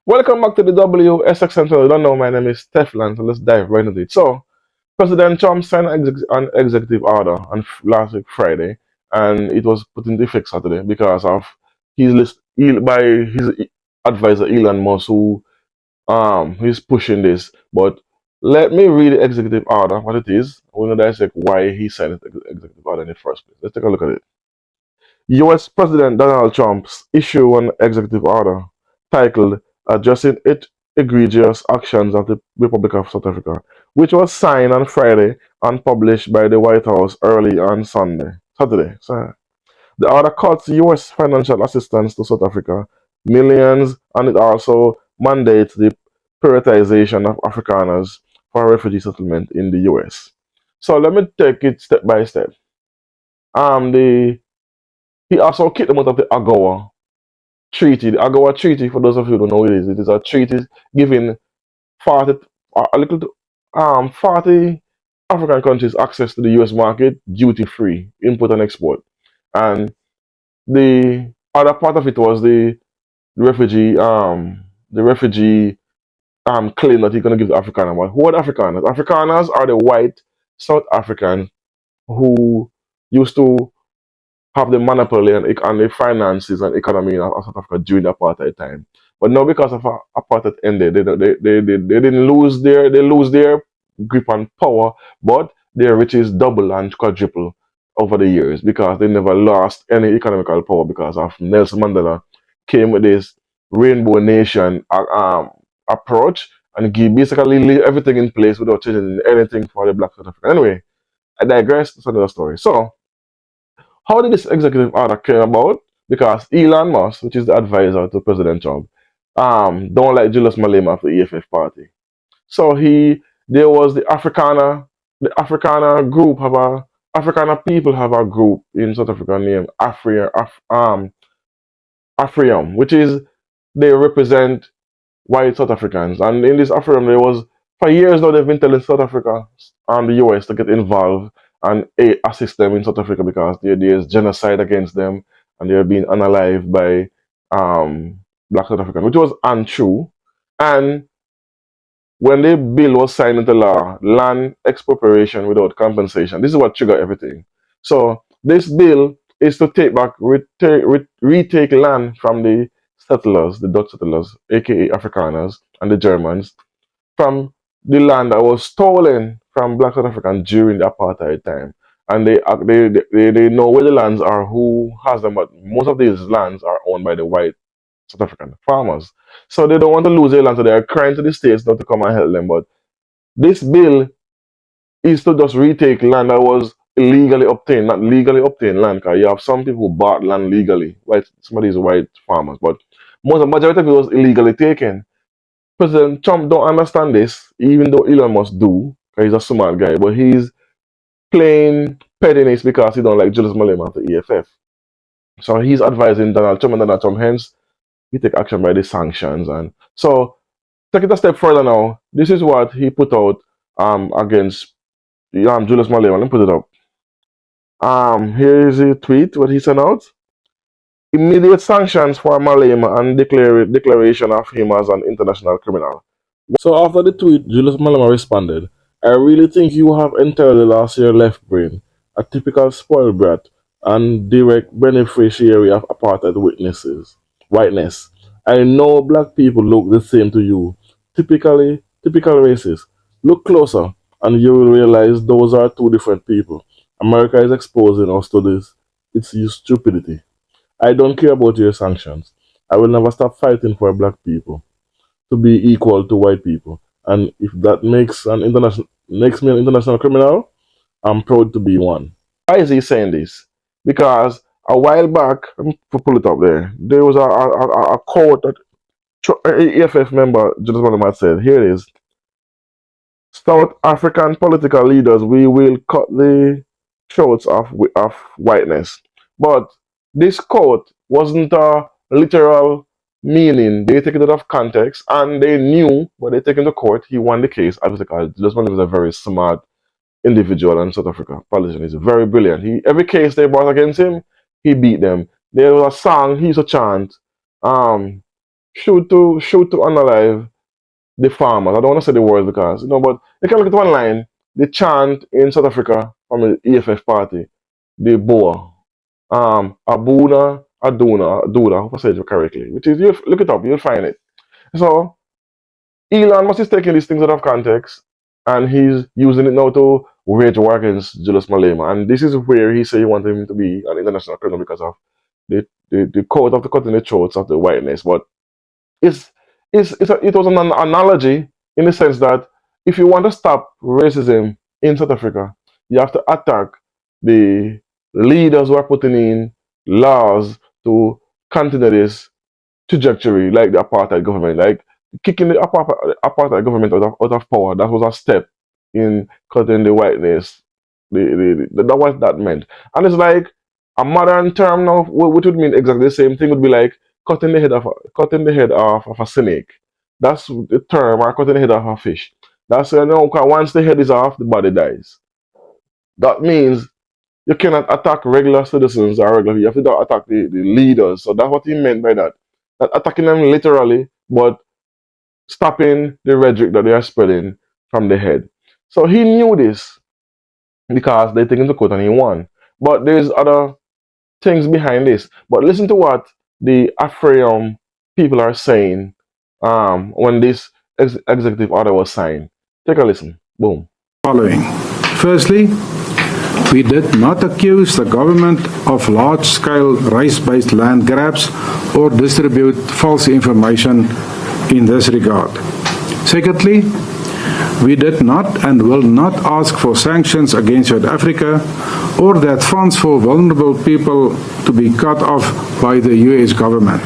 Welcome back to the WSX Central. You don't know, my name is Teflon, so let's dive right into it. So, President Trump signed an executive order on last week, Friday, and it was put into effect Saturday because of by his advisor Elon Musk, who he's pushing this. But let me read the executive order, what it is. We're going to dissect why he signed the executive order in the first place. Let's take a look at it. US President Donald Trump issued an executive order titled Addressing Egregious Actions of the Republic of South Africa, which was signed on Friday and published by the White House early on Saturday. Sorry. The order cuts US financial assistance to South Africa, millions, and it also mandates the prioritization of Afrikaners for refugee settlement in the US. So let me take it step by step. The He also kicked them out of the AGOA treaty. The AGOA treaty, for those of you who don't know what it is a treaty giving 40, a little, 40 African countries access to the US market duty free, import and export. And the other part of it was refugee, the refugee claim that he's going to give the Afrikaners. But who are the Afrikaners? Afrikaners are the white South Africans who used to have the monopoly on the finances and economy of South Africa during the apartheid time. But now because of apartheid ended, they didn't lose their grip on power, but their riches double and quadruple over the years because they never lost any economical power because of Nelson Mandela came with this rainbow nation approach and he basically laid everything in place without changing anything for the black South Africa. Anyway, I digress. That's another story. So how did this executive order came about? Because Elon Musk, which is the advisor to President Trump, don't like Julius Malema of the EFF party. So there was the Afrikaner group Afrikaner people have a group in South Africa named Afrium, which is they represent white South Africans. And in this Afrium, there was for years now they've been telling South Africa and the US to get involved and assist them in South Africa because there's genocide against them and they're being unalived by black South Africans, which was untrue. And when the bill was signed into law, land expropriation without compensation, this is what triggered everything. So this bill is to retake land from the settlers, the Dutch settlers, aka Afrikaners, and the Germans, from the land that was stolen from black South Africans during the apartheid time. And they know where the lands are, who has them, but most of these lands are owned by the white South African farmers. So they don't want to lose their land, so they are crying to the states not to come and help them. But this bill is to just retake land that was illegally obtained, not legally obtained land, because you have some people who bought land legally, white some of these white farmers, but most majority of it was illegally taken. President Trump don't understand this, even though Elon Musk do, because he's a smart guy, but he's playing pettiness because he don't like Julius Malema of the EFF. So he's advising Donald Trump and Donald Trump, hence he take action by the sanctions. And so take it a step further now. This is what he put out against Julius Malema. Let me put it up. Here is a tweet what he sent out. Immediate sanctions for Malema and declaration of him as an international criminal. So after the tweet, Julius Malema responded, I really think you have entirely lost your left brain, a typical spoiled brat and direct beneficiary of apartheid whiteness. I know black people look the same to you, typical racist. Look closer and you will realize those are two different people. America is exposing us to this. It's your stupidity. I don't care about your sanctions. I will never stop fighting for black people to be equal to white people. And if that makes me an international criminal, I'm proud to be one. Why is he saying this? Because a while back, let me pull it up there. There was a quote that EFF member Julius Malema said. Here it is. South African political leaders, we will cut the throats of whiteness. But this quote wasn't a literal meaning. They take it out of context and they knew when they take him to court, he won the case. Obviously, because Julius Malema is a very smart individual in South Africa. Politician. He's very brilliant. Every case they brought against him, he beat them. There was a song he used to chant. shoot to unalive the farmers. I don't want to say the words because but you can look at one line. The chant in South Africa from the EFF party, the Boer, Abuna Aduna Duda, I hope I said it correctly. Which is you look it up, you'll find it. So Elon Musk is taking these things out of context and he's using it now to wage war against Julius Malema. And this is where he said he wanted him to be an international criminal because of the code of the cutting the throats of the whiteness. But it's, it was an analogy in the sense that if you want to stop racism in South Africa, you have to attack the leaders who are putting in laws to continue this trajectory, like the apartheid government, like kicking the apartheid government out of power. That was a step in cutting the whiteness. That what that meant. And it's like a modern term now, which would mean exactly the same thing, would be like cutting the head off of a snake. That's the term, or cutting the head off a fish. That's 'cause once the head is off, the body dies. That means you cannot attack regular citizens or regular. You have to attack the leaders. So that's what he meant by that. Not attacking them literally, but stopping the rhetoric that they are spreading from the head. So he knew this because they take him to court and he won. But there's other things behind this. But listen to what the Afram people are saying when this executive order was signed. Take a listen. Boom. Following. Firstly, we did not accuse the government of large-scale race-based land grabs or distribute false information in this regard. Secondly, we did not and will not ask for sanctions against South Africa or that funds for vulnerable people to be cut off by the US government.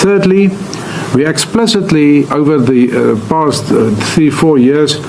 Thirdly, we explicitly, over the past 3-4 years,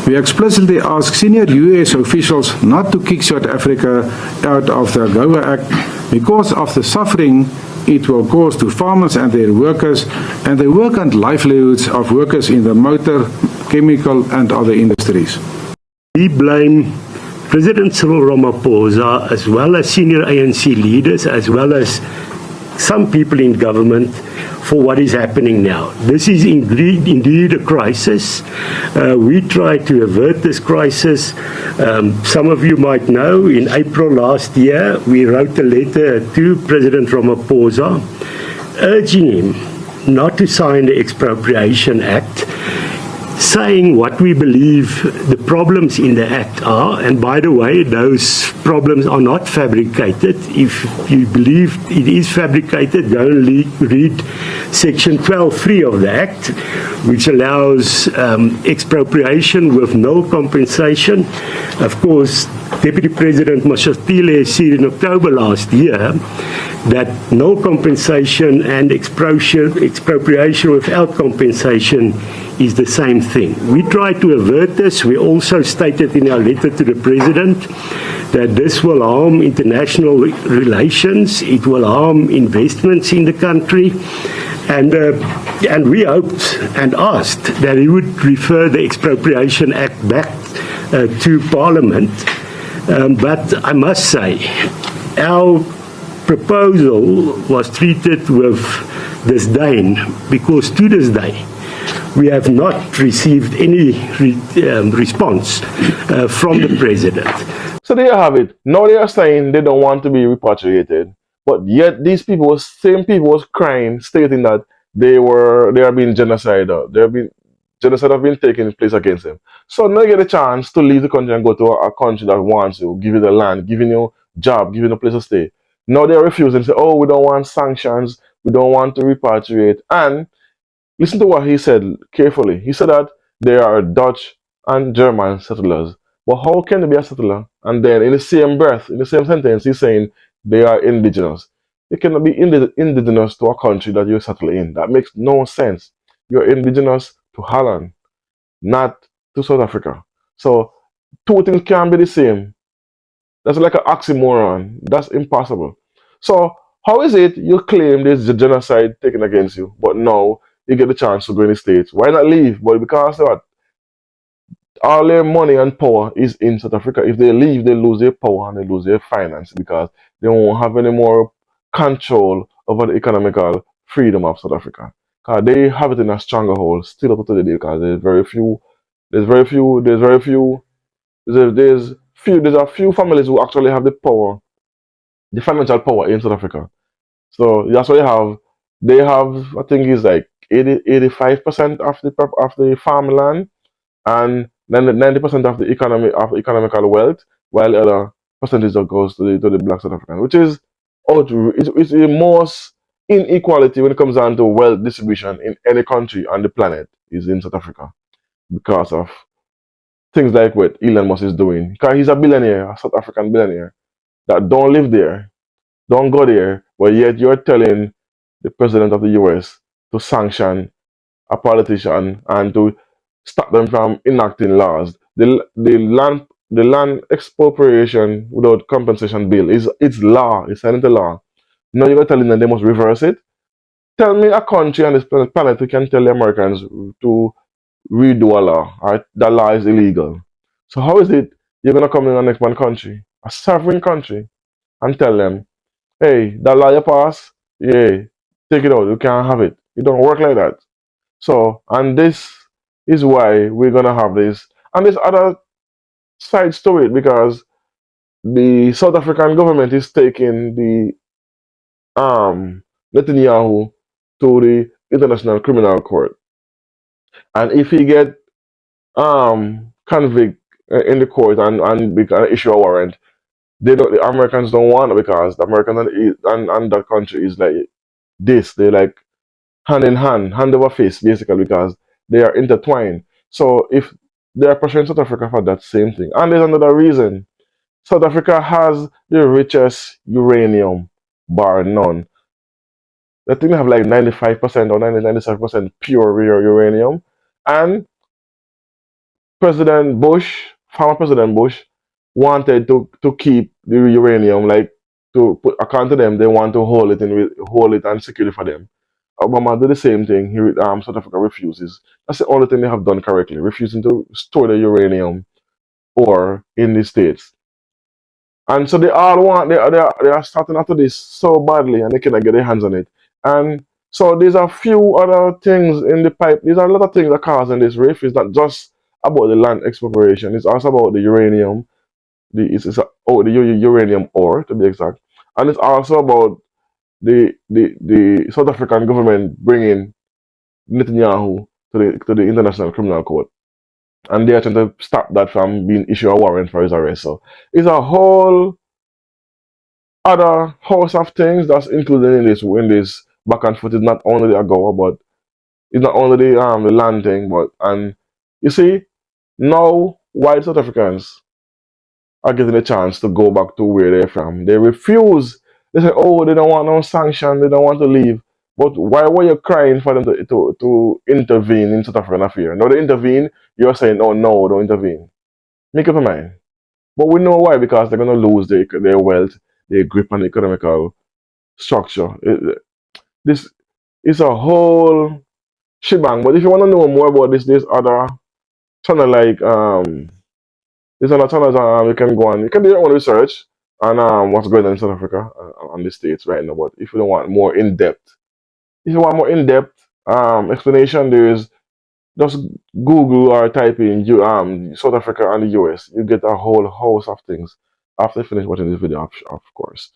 we explicitly asked senior US officials not to kick South Africa out of the AGOA Act because of the suffering it will cause to farmers and their workers and the work and livelihoods of workers in the motor, chemical and other industries. We blame President Cyril Ramaphosa as well as senior ANC leaders as well as some people in government for what is happening now. This is indeed a crisis. We try to avert this crisis. Some of you might know, in April last year, we wrote a letter to President Ramaphosa urging him not to sign the Expropriation Act, saying what we believe the problems in the Act are. And by the way, those problems are not fabricated. If you believe it is fabricated, go and read Section 12.3 of the Act, which allows expropriation with no compensation. Of course, Deputy President Mashatile said in October last year that no compensation and expropriation without compensation is the same thing. We try to avert this. We also stated in our letter to the President that this will harm international relations, it will harm investments in the country, and we hoped and asked that he would refer the Expropriation Act back to Parliament. But I must say, our proposal was treated with disdain because to this day we have not received any response from the President. So there you have it. Now they are saying they don't want to be repatriated, but yet these people, same people, was crying, stating that they are being genocidal. Genocide have been taking place against them. So now you get a chance to leave the country and go to a country that wants you, give you the land, giving you job, giving you a place to stay. Now they are refusing and say, "Oh, we don't want sanctions, we don't want to repatriate." And listen to what he said carefully. He said that they are Dutch and German settlers. But how can they be a settler? And then in the same breath, in the same sentence, he's saying they are indigenous. They cannot be indigenous to a country that you settle in. That makes no sense. You're indigenous to Holland, not to South Africa. So two things can't be the same. That's like an oxymoron. That's impossible. So how is it you claim there's a genocide taken against you, but now you get the chance to go in the States? Why not leave? But because what? All their money and power is in South Africa. If they leave, they lose their power and they lose their finance because they won't have any more control over the economical freedom of South Africa. Cause they have it in a stronger hold still up to the day. Cause there's a few families who actually have the power, the financial power in South Africa. So that's why they have I think it's like 85% of the farmland, and then 90% of the economical wealth, while the other percentage that goes to the black South African, which is it's the most inequality when it comes down to wealth distribution in any country on the planet is in South Africa because of things like what Elon Musk is doing. Because he's a billionaire, a South African billionaire that don't live there, don't go there, but yet you're telling the president of the US to sanction a politician and to stop them from enacting laws. The land expropriation without compensation bill is it's law. It's signed into law. Now you're telling them they must reverse it. Tell me a country on this planet who can tell the Americans to redo a law. Right? That law is illegal. So how is it you're gonna come in the next one country, a sovereign country, and tell them, hey, that law you pass, yeah, take it out. You can't have it. It don't work like that. So, and this is why we're gonna have this, and there's other sides to it because the South African government is taking the Netanyahu to the International Criminal Court, and if he get convict in the court and we can issue a warrant, the Americans don't want it because the Americans and that country is like this. They like hand in hand, hand over fist, basically, because they are intertwined. So if they are pressuring South Africa for that same thing, and there's another reason, South Africa has the richest uranium, bar none. I think they have like 95% or 97% pure rare uranium, and President Bush, former President Bush, wanted to keep the uranium, like to put account to them, they want to hold it and secure it for them. Obama did the same thing. South Africa refuses. That's the only thing they have done correctly, refusing to store the uranium or in the states. And so they all want they are starting after this so badly, and they cannot get their hands on it. And so there's a few other things in the pipe. There's a lot of things that are causing this rift. It's not just about the land expropriation. It's also about the uranium. The uranium ore to be exact, and it's also about the South African government bringing Netanyahu to the International Criminal Court, and they are trying to stop that from being issued a warrant for his arrest. So it's a whole other host of things that's included in this back and forth. It's not only the AGOA, but it's not only the land thing, but and you see now white South Africans are getting a chance to go back to where they're from. They refuse. They say, oh, they don't want no sanction, they don't want to leave. But why were you crying for them to intervene in South African affairs? Now they intervene, you're saying, oh no, don't intervene. Make up your mind. But we know why, because they're going to lose their wealth, their grip on the economical structure. This is a whole shebang. But if you want to know more about this, there's other channel like there's other channels you can go on. You can do your own research on what's going on in South Africa and the States right now. But if you don't want more in depth, if you want more in depth explanation, there's just Google or type in South Africa and the US. You get a whole host of things after you finish watching this video, of course.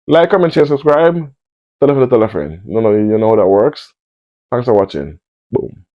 Like, comment, share, subscribe. Tell a friend, tell a friend. You know how that works. Thanks for watching. Boom.